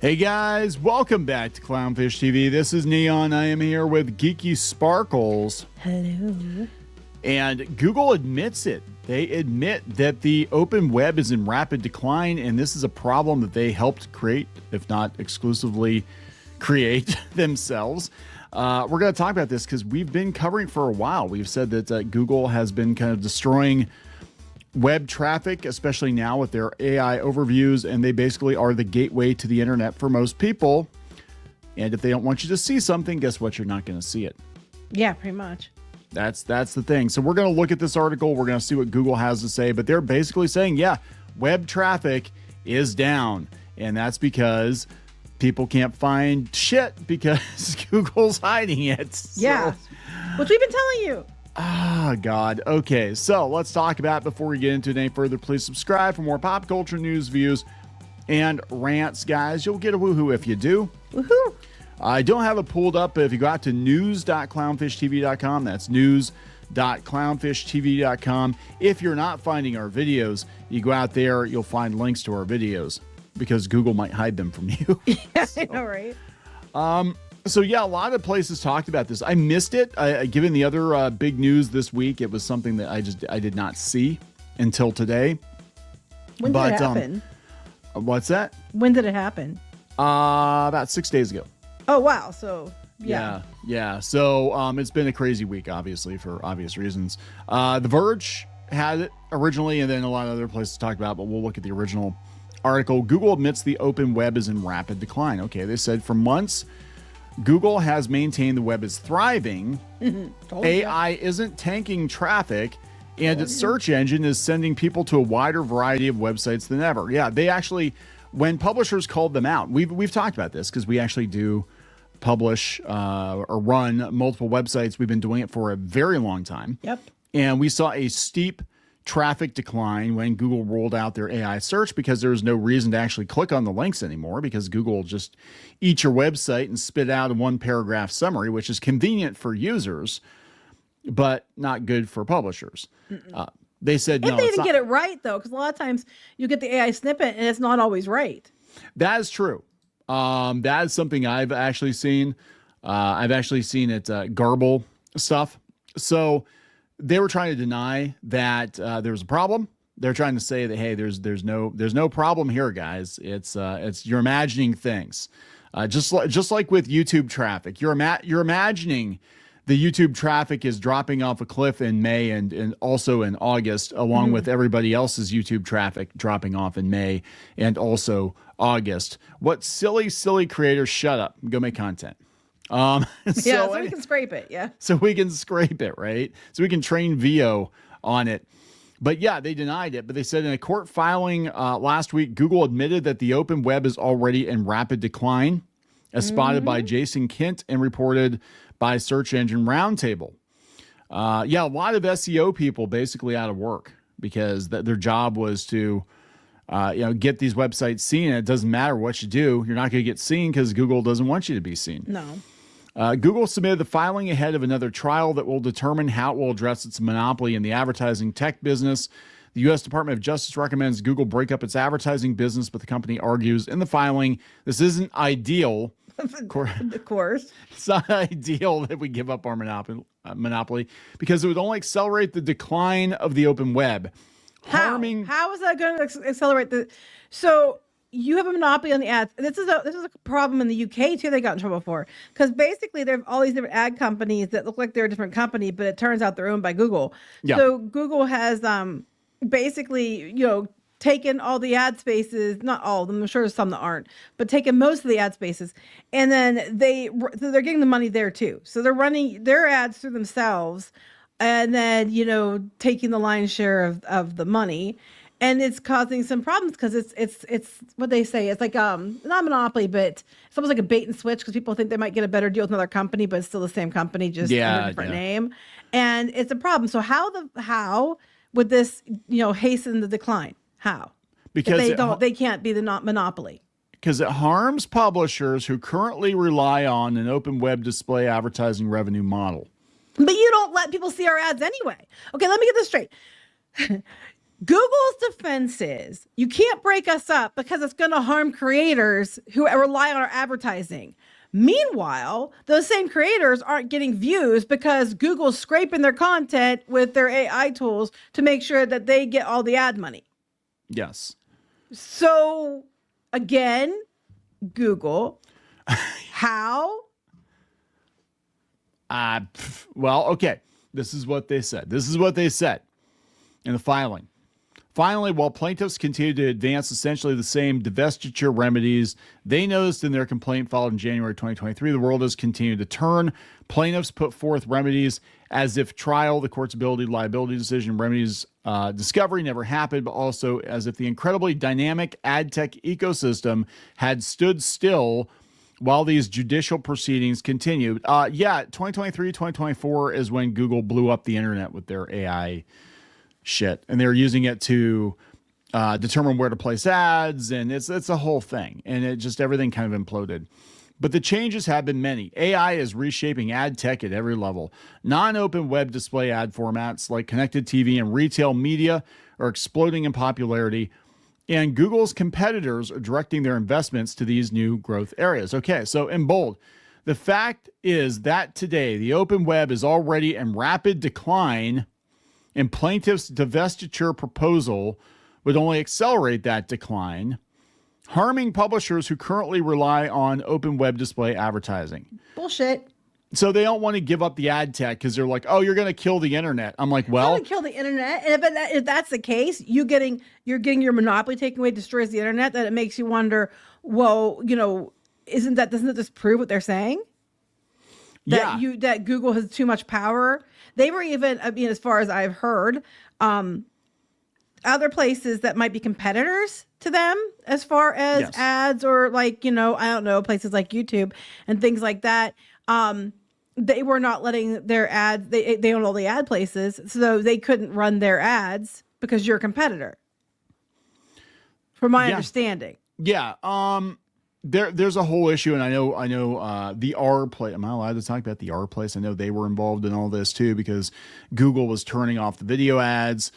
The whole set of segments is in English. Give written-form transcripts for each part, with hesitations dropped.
Hey guys, welcome back to Clownfish TV. This is Kneon. I am here with Geeky Sparkles. Hello. And Google admits it. They admit that the open web is in rapid decline, and this is a problem that they helped create, if not exclusively create themselves. We're going to talk about this because we've been covering for a while. We've said that Google has been kind of destroying web traffic, especially now with their AI overviews, and they basically are the gateway to the internet for most people. And if they don't want you to see something, guess what? You're not going to see it. Yeah, pretty much. That's the thing. So we're going to look at this article. We're going to see what Google has to say, but they're basically saying, yeah, web traffic is down, and that's because people can't find shit because Google's hiding it. Yeah, which we've been telling you. Ah, God. Okay, so let's talk about it. Before we get into it any further, please subscribe for more pop culture news, views, and rants, guys. You'll get a woohoo if you do. Woohoo! I don't have it pulled up, but if you go out to news.clownshishtv.com, that's news.clownshishtv.com. If you're not finding our videos, you go out there, you'll find links to our videos because Google might hide them from you. Yeah, I know, right? So yeah, a lot of places talked about this. I missed it. Given the other big news this week, it was something that I did not see until today. When did it happen? What's that? When did it happen? About 6 days ago. Oh wow! So yeah. So it's been a crazy week, obviously, for obvious reasons. The Verge had it originally, and then a lot of other places talked about it, but we'll look at the original article. Google admits the open web is in rapid decline. Okay, they said for months, Google has maintained the web is thriving, AI isn't tanking traffic, and its search engine is sending people to a wider variety of websites than ever. Yeah, they actually, when publishers called them out, we've talked about this because we actually do publish or run multiple websites. We've been doing it for a very long time. Yep. And we saw a steep traffic decline when Google rolled out their AI search because there was no reason to actually click on the links anymore because Google will just eat your website and spit out a one paragraph summary, which is convenient for users, but not good for publishers. They said, if they even get it right, though, because a lot of times you get the AI snippet and it's not always right. That is true. That is something I've actually seen. I've actually seen it garble stuff. So they were trying to deny that there was a problem. They're trying to say that, hey, there's no problem here, guys. It's you're imagining things, just like with YouTube traffic. You're imagining the YouTube traffic is dropping off a cliff in May and also in August, along with everybody else's YouTube traffic dropping off in May and also August. What silly creators, shut up, go make content. So we can scrape it. Yeah. So we can scrape it, right? So we can train VO on it. But yeah, they denied it. But they said in a court filing last week, Google admitted that the open web is already in rapid decline, as spotted by Jason Kent and reported by Search Engine Roundtable. A lot of SEO people basically out of work because their job was to get these websites seen. And it doesn't matter what you do. You're not going to get seen because Google doesn't want you to be seen. No. Google submitted the filing ahead of another trial that will determine how it will address its monopoly in the advertising tech business. The U.S. Department of Justice recommends Google break up its advertising business, but the company argues in the filing this isn't ideal. Of course. It's not ideal that we give up our monopoly because it would only accelerate the decline of the open web. How is that going to accelerate the... So you have a monopoly on the ads. This is a problem in the UK too. They got in trouble for because basically there are all these different ad companies that look like they're a different company, but it turns out they're owned by Google. Yeah. So Google has basically taken all the ad spaces, not all of them. I'm sure there's some that aren't, but taken most of the ad spaces, and then they're getting the money there too. So they're running their ads through themselves, and then taking the lion's share of the money. And it's causing some problems because it's what they say. It's like not a monopoly, but it's almost like a bait and switch because people think they might get a better deal with another company, but it's still the same company, just under a different name. And it's a problem. So how would this hasten the decline? How? Because they can't be the monopoly. Because it harms publishers who currently rely on an open web display advertising revenue model. But you don't let people see our ads anyway. Okay, let me get this straight. Google's defense is you can't break us up because it's going to harm creators who rely on our advertising. Meanwhile, those same creators aren't getting views because Google's scraping their content with their AI tools to make sure that they get all the ad money. Yes. So, again, Google, how? Well, okay. This is what they said. This is what they said in the filing. Finally, while plaintiffs continue to advance essentially the same divestiture remedies they noticed in their complaint filed in January 2023, the world has continued to turn. Plaintiffs put forth remedies as if trial, the court's liability decision, remedies discovery never happened, but also as if the incredibly dynamic ad tech ecosystem had stood still while these judicial proceedings continued. 2023, 2024 is when Google blew up the internet with their AI shit, and they're using it to determine where to place ads, and it's a whole thing, and it just everything kind of imploded. But the changes have been many. AI is reshaping ad tech at every level. Non-open web display ad formats like connected TV and retail media are exploding in popularity, and Google's competitors are directing their investments to these new growth areas. Okay, so in bold, the fact is that today the open web is already in rapid decline, and plaintiffs' divestiture proposal would only accelerate that decline, harming publishers who currently rely on open web display advertising. Bullshit. So they don't want to give up the ad tech because they're like, oh, you're going to kill the internet. I'm like, well, kill the internet. And if that's the case, you're getting your monopoly taken away, destroys the internet. That it makes you wonder, well, doesn't that just prove what they're saying? That Google has too much power. They were even, as far as I've heard, other places that might be competitors to them as far as ads or I don't know, places like YouTube and things like that. They were not letting their ads, they own all the ad places, so they couldn't run their ads because you're a competitor. From my understanding. Yeah. There's a whole issue, and I know the R place. Am I allowed to talk about the R place? I know they were involved in all this too because Google was turning off the video ads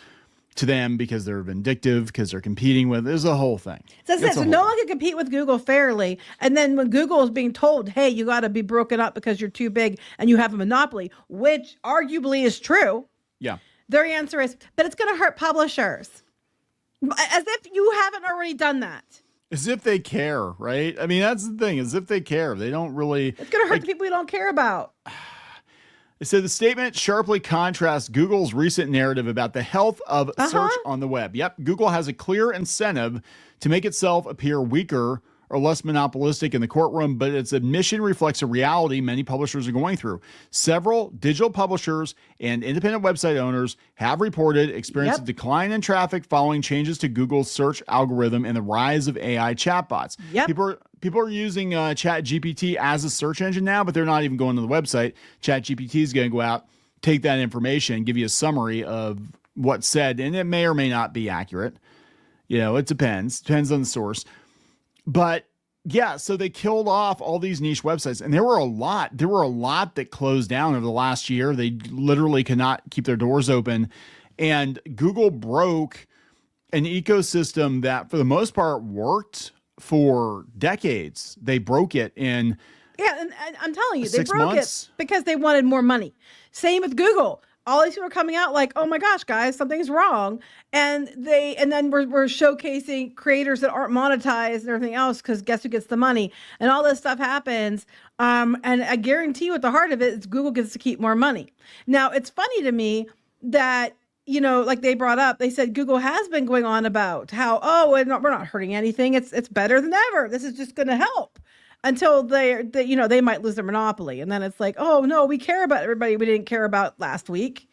to them because they're vindictive, because they're competing with. There's a whole thing. So no one can compete with Google fairly. And then when Google is being told, hey, you got to be broken up because you're too big and you have a monopoly, which arguably is true. Yeah. Their answer is, but it's going to hurt publishers. As if you haven't already done that. As if they care, right? I mean, that's the thing. As if they care. They don't really. It's going to hurt the people you don't care about. It said the statement sharply contrasts Google's recent narrative about the health of search on the web. Yep, Google has a clear incentive to make itself appear weaker or less monopolistic in the courtroom, but its admission reflects a reality many publishers are going through. Several digital publishers and independent website owners have reported experienced a decline in traffic following changes to Google's search algorithm and the rise of AI chatbots. Yep. People are using ChatGPT as a search engine now, but they're not even going to the website. ChatGPT is going to go out, take that information, give you a summary of what's said, and it may or may not be accurate. It depends. Depends on the source. But yeah, so they killed off all these niche websites, and there were a lot that closed down over the last year. They literally could not keep their doors open, and Google broke an ecosystem that for the most part worked for decades. They broke it in and I'm telling you, they 6 broke months. it because they wanted more money. Same with Google. All these people are coming out like, oh my gosh, guys, something's wrong. And then we're showcasing creators that aren't monetized and everything else because guess who gets the money? And all this stuff happens. And I guarantee you at the heart of it is Google gets to keep more money. Now, it's funny to me that, like they brought up, they said Google has been going on about how, we're not hurting anything. It's better than ever. This is just going to help. Until they might lose their monopoly. And then it's like, oh, no, we care about everybody we didn't care about last week.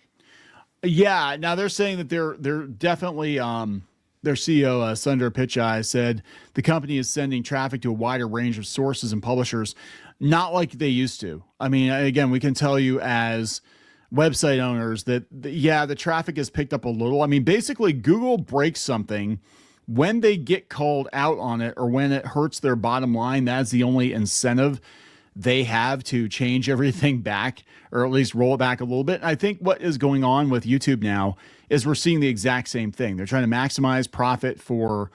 Yeah. Now they're saying that they're definitely their CEO, Sundar Pichai, said the company is sending traffic to a wider range of sources and publishers, not like they used to. I mean, again, we can tell you as website owners that, the traffic has picked up a little. I mean, basically, Google breaks something when they get called out on it or when it hurts their bottom line. That's the only incentive they have to change everything back or at least roll it back a little bit. And I think what is going on with YouTube now is we're seeing the exact same thing. They're trying to maximize profit for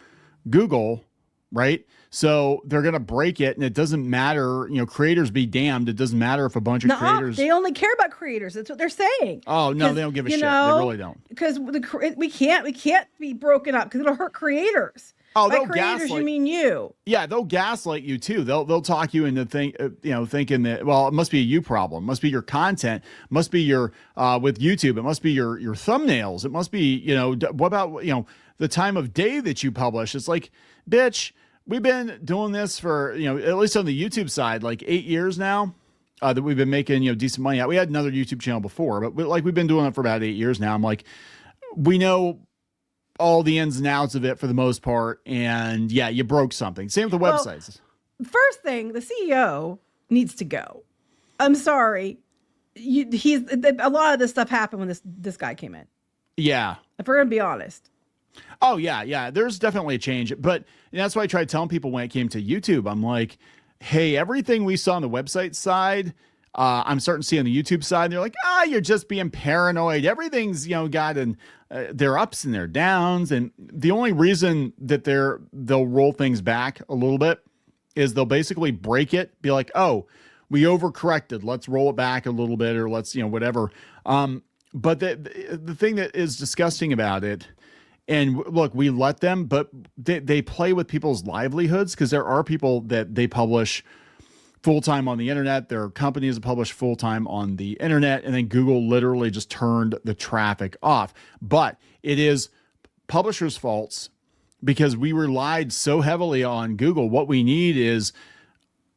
Google, right? So they're going to break it, and it doesn't matter, creators be damned. It doesn't matter if a bunch of creators. They only care about creators. That's what they're saying. Oh no, they don't give a shit. They really don't. Because we can't be broken up because it'll hurt creators. Oh, by creators, you mean you? Yeah, they'll gaslight you too. They'll talk you into thinking that, well, it must be a you problem. It must be your content. It must be your with YouTube. It must be your thumbnails. It must be what about the time of day that you publish? It's like, bitch, we've been doing this for at least on the YouTube side like 8 years now. That we've been making decent money out. We had another YouTube channel before, but we've been doing it for about 8 years now. I'm like, we know all the ins and outs of it for the most part, and yeah, you broke something. Same with the websites. First thing, the CEO needs to go. I'm sorry, a lot of this stuff happened when this guy came in. Yeah, if we're gonna be honest. Oh yeah. There's definitely a change, but that's why I tried telling people when it came to YouTube. I'm like, hey, everything we saw on the website side, I'm starting to see on the YouTube side. They're like, you're just being paranoid. Everything's got their ups and their downs, and the only reason that they'll roll things back a little bit is they'll basically break it, be like, oh, we overcorrected, let's roll it back a little bit, or let's whatever. But the thing that is disgusting about it, and look, we let them, but they play with people's livelihoods, because there are people that they publish full-time on the internet. There are companies that publish full-time on the internet, and then Google literally just turned the traffic off. But it is publishers' faults, because we relied so heavily on Google. What we need is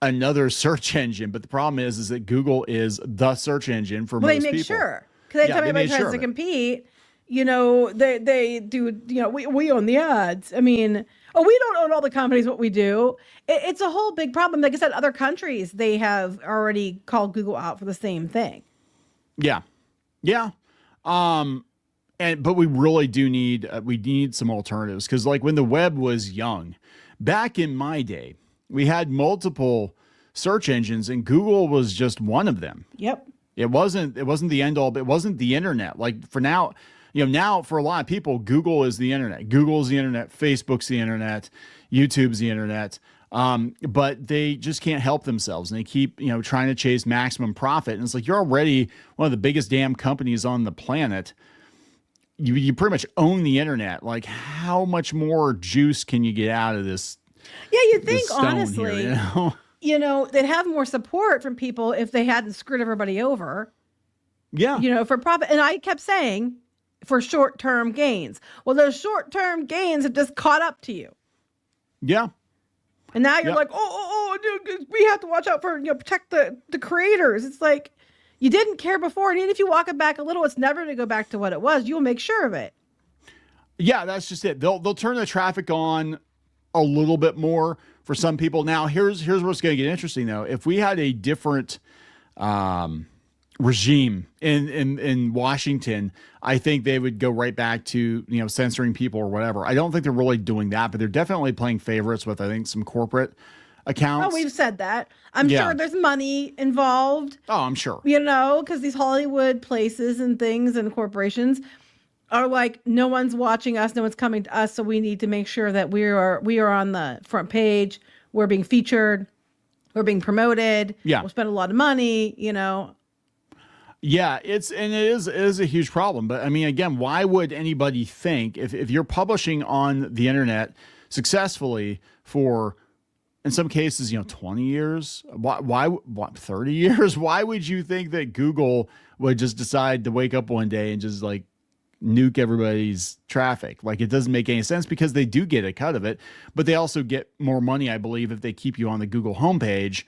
another search engine. But the problem is that Google is the search engine for most people. They make sure. Because anytime anybody tries to compete, they do, we own the ads. I mean, we don't own all the companies, what we do. It's a whole big problem. Like I said, other countries, they have already called Google out for the same thing. Yeah. Yeah. But we really do need, we need some alternatives. Cause like when the web was young, back in my day, we had multiple search engines, and Google was just one of them. Yep. It wasn't the end all, but it wasn't the internet. Like for now, now for a lot of people, Google is the internet. Google's the internet. Facebook's the internet. YouTube's the internet. But they just can't help themselves, and they keep, trying to chase maximum profit. And it's like, you're already one of the biggest damn companies on the planet. You pretty much own the internet. Like, how much more juice can you get out of this? Yeah, you'd think, honestly, here, they'd have more support from people if they hadn't screwed everybody over. Yeah. For profit. And I kept saying, for short-term gains. Well, those short-term gains have just caught up to you. Yeah. And now you're like, dude, we have to watch out for, protect the creators. It's like, you didn't care before. And even if you walk it back a little, it's never going to go back to what it was. You'll make sure of it. Yeah, that's just it. They'll turn the traffic on a little bit more for some people. Now, here's where it's going to get interesting, though. If we had a different regime in Washington, I think they would go right back to censoring people or whatever. I don't think they're really doing that, but they're definitely playing favorites with, I think, some corporate accounts. Oh, we've said that. I'm sure there's money involved. Oh, I'm sure. Because these Hollywood places and things and corporations are like, no one's watching us, no one's coming to us, so we need to make sure that we are on the front page. We're being featured. We're being promoted. Yeah. We'll spend a lot of money. Yeah, it is a huge problem. But I mean, again, why would anybody think if you're publishing on the internet successfully for, in some cases, 20 years, why 30 years? Why would you think that Google would just decide to wake up one day and just like nuke everybody's traffic? Like, it doesn't make any sense, because they do get a cut of it, but they also get more money, I believe, if they keep you on the Google homepage.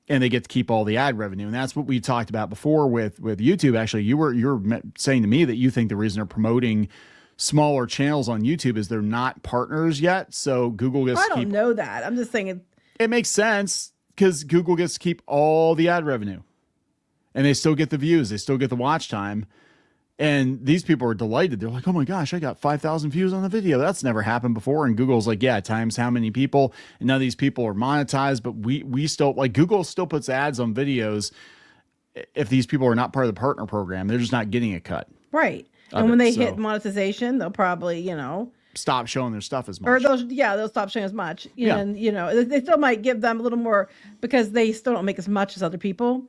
And they get to keep all the ad revenue. And that's what we talked about before with YouTube. Actually, you were saying to me that you think the reason they're promoting smaller channels on YouTube is they're not partners yet. So Google gets I don't know that. I'm just saying it makes sense, because Google gets to keep all the ad revenue. And they still get the views. They still get the watch time. And these people are delighted. They're like, oh my gosh, I got 5,000 views on the video. That's never happened before. And Google's like, yeah, times how many people. And none of these people are monetized, but we still, like, Google still puts ads on videos if these people are not part of the partner program. They're just not getting a cut. Right. And when they hit monetization, they'll probably, stop showing their stuff as much. Or they'll stop showing as much. And, they still might give them a little more because they still don't make as much as other people.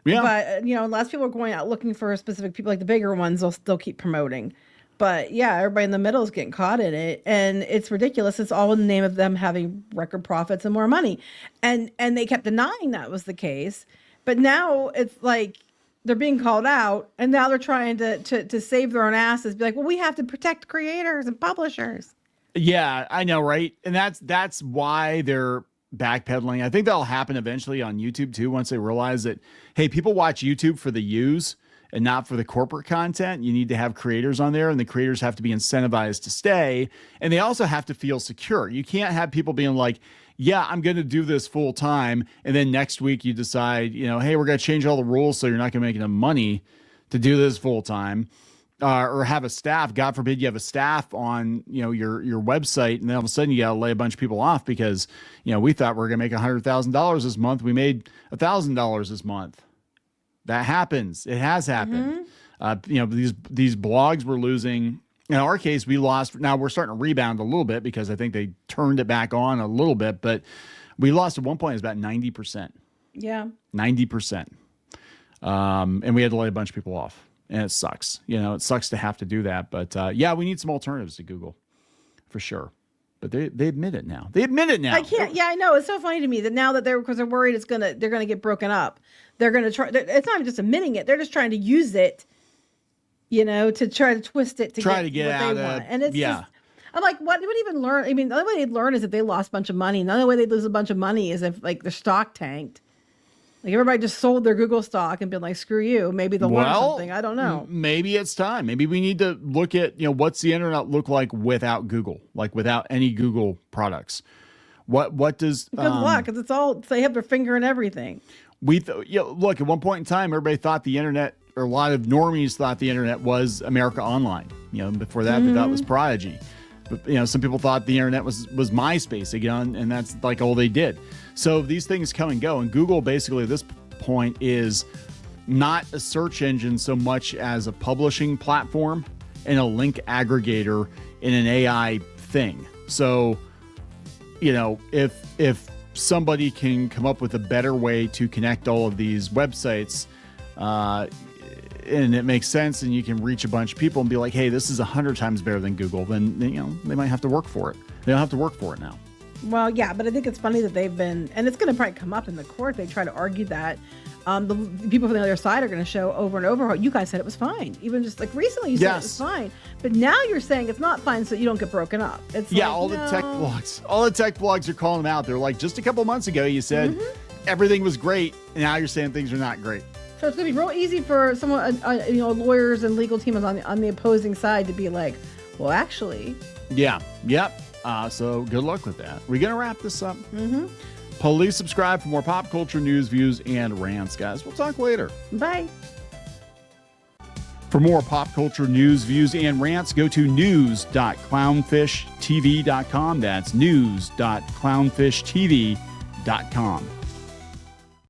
Yeah. But, unless people are going out looking for specific people, like the bigger ones, they'll still keep promoting. But yeah, everybody in the middle is getting caught in it. And it's ridiculous. It's all in the name of them having record profits and more money. And they kept denying that was the case. But now it's like they're being called out. And now they're trying to save their own asses. Be like, well, we have to protect creators and publishers. Yeah, I know, right? And that's why they're backpedaling. I think that'll happen eventually on YouTube too, once they realize that, hey, people watch YouTube for the views and not for the corporate content. You need to have creators on there, and the creators have to be incentivized to stay. And they also have to feel secure. You can't have people being like, yeah, I'm going to do this full time. And then next week you decide, hey, we're going to change all the rules so you're not going to make enough money to do this full time. Or have a staff, God forbid you have a staff on, your website, and then all of a sudden you got to lay a bunch of people off because, we thought we were going to make $100,000 this month. We made $1,000 this month. That happens. It has happened. These blogs were losing. In our case, we lost. Now we're starting to rebound a little bit because I think they turned it back on a little bit, but we lost at one point. It was about 90%. Yeah. 90%. And we had to lay a bunch of people off. And it sucks. It sucks to have to do that. But we need some alternatives to Google for sure. But they admit it now. I can't. Yeah, I know. It's so funny to me that now that because they're worried they're going to get broken up. They're going to try. It's not even just admitting it. They're just trying to use it, to try to twist it to get what they want. And it's just, I'm like, what would even learn? I mean, the only way they'd learn is if they lost a bunch of money. And the only way they'd lose a bunch of money is if their stock tanked. Like everybody just sold their Google stock and been like, screw you. Maybe they'll learn something. I don't know. Maybe it's time. Maybe we need to look at, what's the internet look like without Google, like without any Google products. What does good luck, because they have their finger in everything. Look, at one point in time, everybody thought the internet, or a lot of normies thought the internet was America Online. Before that, they thought it was Prodigy. But, some people thought the internet was MySpace again, and that's like all they did. So these things come and go. And Google basically at this point is not a search engine so much as a publishing platform and a link aggregator in an AI thing. So, if somebody can come up with a better way to connect all of these websites, and it makes sense, and you can reach a bunch of people and be like, hey, this is 100 times better than Google, then, they might have to work for it. They don't have to work for it now. Well, yeah, but I think it's funny that they've been, and it's going to probably come up in the court. They try to argue that the people from the other side are going to show over and over how you guys said it was fine. Even just like recently you said it was fine. But now you're saying it's not fine so you don't get broken up. It's all the tech blogs are calling them out. They're like, just a couple months ago you said everything was great, and now you're saying things are not great. So it's going to be real easy for someone, lawyers and legal teams on the opposing side to be like, well, actually. Yeah. Yep. So good luck with that. We're going to wrap this up. Please subscribe for more pop culture news, views, and rants, guys. We'll talk later. Bye. For more pop culture news, views, and rants, go to news.clownfishtv.com. That's news.clownfishtv.com.